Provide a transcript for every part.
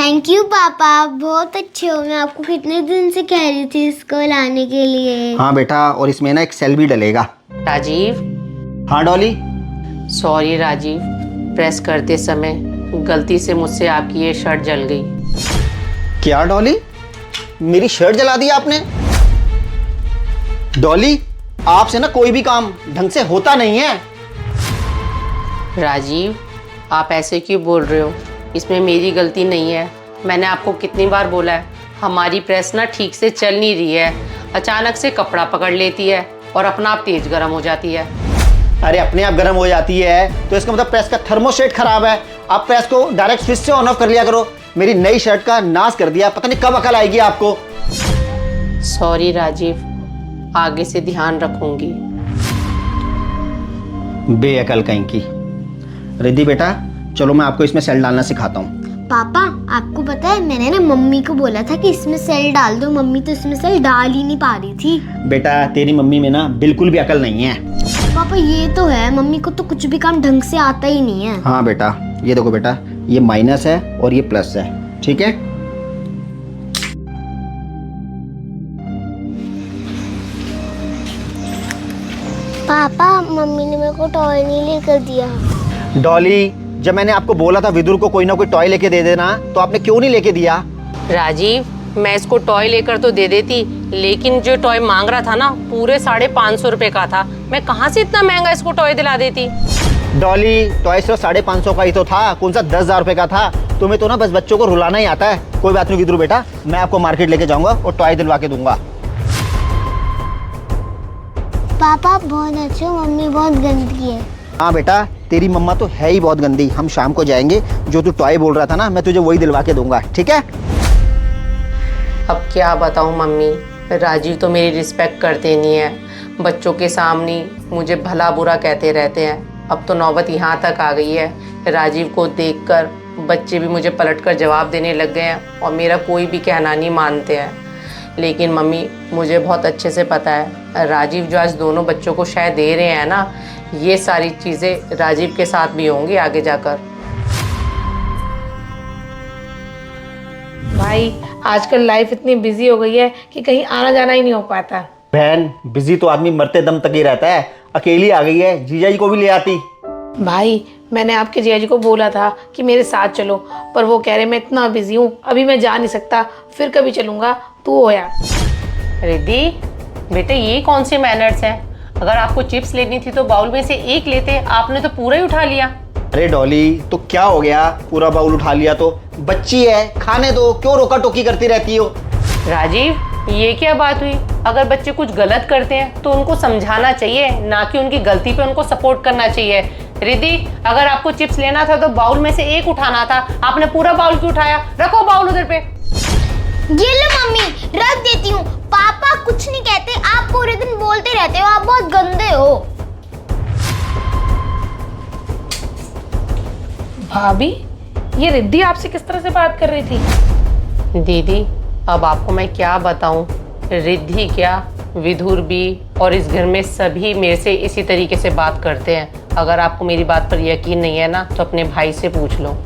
Thank you पापा, आप बहुत अच्छे हो। मैं आपको कितने दिन से कह रही थी इसको लाने के लिए। हाँ बेटा, और इसमें ना एक सेल भी डलेगा। राजीव। हाँ डॉली। सॉरी राजीव, प्रेस करते समय गलती से मुझसे आपकी ये शर्ट जल गई। क्या डॉली, मेरी शर्ट जला दी आपने? डॉली, आपसे ना कोई भी काम ढंग से होता नहीं है। राजीव, आप ऐसे क्यों बोल रहे हो? इसमें मेरी गलती नहीं है। मैंने आपको कितनी बार बोला है, हमारी प्रेस ना ठीक से चल नहीं रही है। अचानक से कपड़ा पकड़ लेती है और अपना आप तेज गर्म हो जाती है। अरे अपने आप गर्म हो जाती है तो इसका मतलब प्रेस का थर्मोस्टेट खराब है। आप प्रेस को डायरेक्ट स्विच से ऑन ऑफ कर लिया करो। मेरी नई शर्ट का नाश कर दिया, पता नहीं कब अकल आएगी आपको। सॉरी राजीव, आगे से ध्यान रखूंगी। बेअकल कहीं की। रिद्धि बेटा, चलो मैं आपको इसमें सेल डालना सिखाता हूँ। पापा, आपको पता है मैंने ना मम्मी को बोला था कि इसमें सेल डाल दो, मम्मी तो इसमें सेल डाल ही नहीं पा रही थी। बेटा, तेरी मम्मी में ना बिल्कुल भी अकल नहीं है। पापा ये तो है, मम्मी को तो कुछ भी काम ढंग से आता ही नहीं है। हाँ बेटा, ये देखो बेटा, ये माइनस है और ये प्लस है, ठीक है? पापा, मम्मी ने मेरे को टॉय नहीं लेकर दिया। डॉली, जब मैंने आपको बोला था विदुर को कोई ना कोई टॉय लेके दे देना, तो आपने क्यों नहीं लेके दिया? राजीव, मैं इसको टॉय लेकर तो दे देती, लेकिन जो टॉय मांग रहा था ना पूरे 550 रुपए का था। मैं कहाँ से इतना महंगा इसको टॉय दिला देती। डॉली, टॉय सिर्फ 550 का ही तो था, कौन सा 10,000 रुपए का था? तुम्हें तो ना बस बच्चों को रुलाना ही आता है। कोई बात नहीं विदुर बेटा, मैं आपको मार्केट लेके जाऊंगा और टॉय दिलवा के दूंगा। पापा बहुत अच्छे हो, मम्मी बहुत गंदी है। हाँ बेटा, तेरी मम्मा तो है ही बहुत गंदी। हम शाम को जाएंगे, जो तू टॉय बोल रहा था ना, मैं तुझे वही दिलवा के दूंगा, ठीक है? अब क्या बताऊं मम्मी, राजीव तो मेरी रिस्पेक्ट करते नहीं है। बच्चों के सामने मुझे भला बुरा कहते रहते हैं। अब तो नौबत यहाँ तक आ गई है, राजीव को देखकर बच्चे भी मुझे पलटकर जवाब देने लग गए हैं और मेरा कोई भी कहना नहीं मानते हैं। लेकिन मम्मी, मुझे बहुत अच्छे से पता है राजीव जो आज दोनों बच्चों को शायद दे रहे हैं ना, ये सारी चीज़ें राजीव के साथ भी होंगी आगे जाकर। भाई, आजकल लाइफ इतनी बिजी हो गई है कि कहीं आना जाना ही नहीं हो पाता। बहन, बिजी तो आदमी मरते दम तक ही रहता है। अकेली आ गई है, जीजा जी को भी ले आती। भाई, मैंने आपके जिया जी को बोला था कि मेरे साथ चलो, पर वो कह रहे मैं इतना बिजी हूँ, अभी मैं जा नहीं सकता, फिर कभी चलूँगा, तू हो यार। रिद्धि बेटे, ये कौन सी मैनर्स हैं? अगर आपको चिप्स लेनी थी तो बाउल में से एक लेते, आपने तो पूरा ही उठा लिया। अरे डॉली, तो क्या हो गया, पूरा बाउल उठा लिया तो? बच्ची है, खाने दो, क्यों रोका टोकी करती रहती हो? राजीव, ये क्या बात हुई? अगर बच्चे कुछ गलत करते हैं तो उनको समझाना चाहिए, ना कि उनकी गलती पे उनको सपोर्ट करना चाहिए। रिद्धि, अगर आपको चिप्स लेना था तो बाउल में से एक उठाना था, आपने पूरा बाउल क्यों उठाया? रखो बाउल उधर पे। ये लो मम्मी, रख देती हूँ। पापा कुछ नहीं कहते, आप पूरे दिन बोलते रहते हो, आप बहुत गंदे हो। भाभी, ये रिद्धि आपसे किस तरह से बात कर रही थी? दीदी, अब आपको मैं क्या बताऊं, रिद्धि क्या, विधुर भी और इस घर में सभी मेरे से इसी तरीके से बात करते हैं। अगर आपको मेरी बात पर यकीन नहीं है ना, तो अपने भाई से पूछ लो।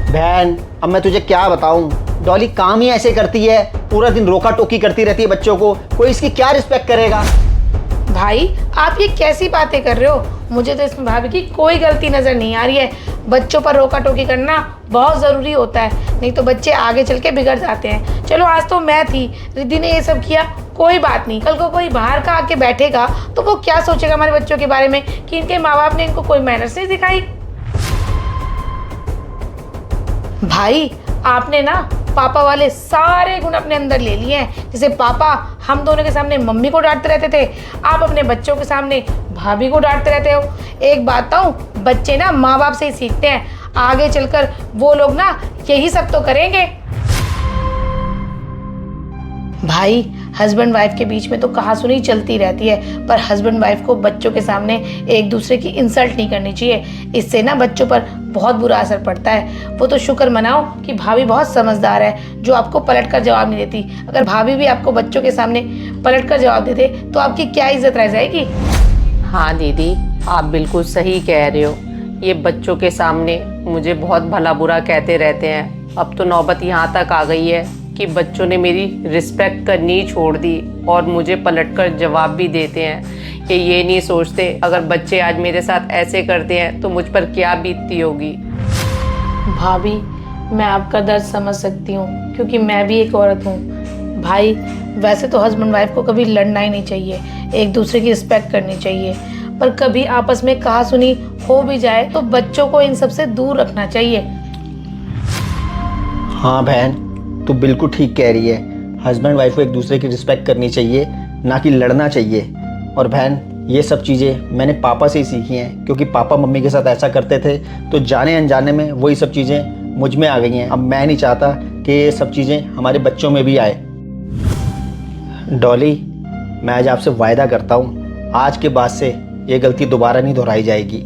बहन, अब मैं तुझे क्या बताऊं, डॉली काम ही ऐसे करती है, पूरा दिन रोका टोकी करती रहती है बच्चों को। कोई इसकी क्या रिस्पेक्ट करेगा? भाई, आप ये कैसी बातें कर रहे हो? मुझे तो इसमें भाभी की कोई गलती नज़र नहीं आ रही है। बच्चों पर रोका टोकी करना बहुत ज़रूरी होता है, नहीं तो बच्चे आगे चल के बिगड़ जाते हैं। चलो, आज तो मैं थी, रिद्धि ने ये सब किया, कोई बात नहीं। कल को कोई बाहर का आके बैठेगा तो वो क्या सोचेगा हमारे बच्चों के बारे में कि इनके माँ बाप ने इनको कोई मैनर्स नहीं सिखाई। भाई, आपने ना पापा वाले सारे गुण अपने अंदर ले लिए हैं। जैसे पापा हम दोनों के सामने मम्मी को डांटते रहते थे, आप अपने बच्चों के सामने भाभी को डांटते रहते हो। एक बात बताऊं, बच्चे ना माँ बाप से ही सीखते हैं, आगे चलकर वो लोग ना यही सब तो करेंगे। भाई, हस्बैंड वाइफ के बीच में तो कहासुनी चलती रहती है, पर हस्बैंड वाइफ को बच्चों के सामने एक दूसरे की इंसल्ट नहीं करनी चाहिए। इससे ना बच्चों पर बहुत बुरा असर पड़ता है। वो तो शुक्र मनाओ कि भाभी बहुत समझदार है, जो आपको पलट कर जवाब नहीं देती। अगर भाभी भी आपको बच्चों के सामने पलट कर जवाब दे दे तो आपकी क्या इज्जत रह जाएगी। हाँ दीदी, आप बिल्कुल सही कह रहे हो। ये बच्चों के सामने मुझे बहुत भला बुरा कहते रहते हैं। अब तो नौबत यहाँ तक आ गई है कि बच्चों ने मेरी रिस्पेक्ट करनी ही छोड़ दी और मुझे पलटकर जवाब भी देते हैं कि ये नहीं सोचते अगर बच्चे आज मेरे साथ ऐसे करते हैं तो मुझ पर क्या बीतती होगी। भाभी, मैं आपका दर्द समझ सकती हूँ क्योंकि मैं भी एक औरत हूँ। भाई, वैसे तो हस्बैंड वाइफ को कभी लड़ना ही नहीं चाहिए, एक दूसरे की रिस्पेक्ट करनी चाहिए, पर कभी आपस में कहा सुनी हो भी जाए तो बच्चों को इन सब से दूर रखना चाहिए। हाँ बहन, तू बिल्कुल ठीक कह रही है। हस्बैंड वाइफ को एक दूसरे की रिस्पेक्ट करनी चाहिए, ना कि लड़ना चाहिए। और बहन, ये सब चीज़ें मैंने पापा से ही सीखी हैं, क्योंकि पापा मम्मी के साथ ऐसा करते थे तो जाने अनजाने में वही सब चीज़ें मुझ में आ गई हैं। अब मैं नहीं चाहता कि ये सब चीज़ें हमारे बच्चों में भी आए। डॉली, मैं आज आपसे वायदा करता हूँ, आज के बाद से ये गलती दोबारा नहीं दोहराई जाएगी।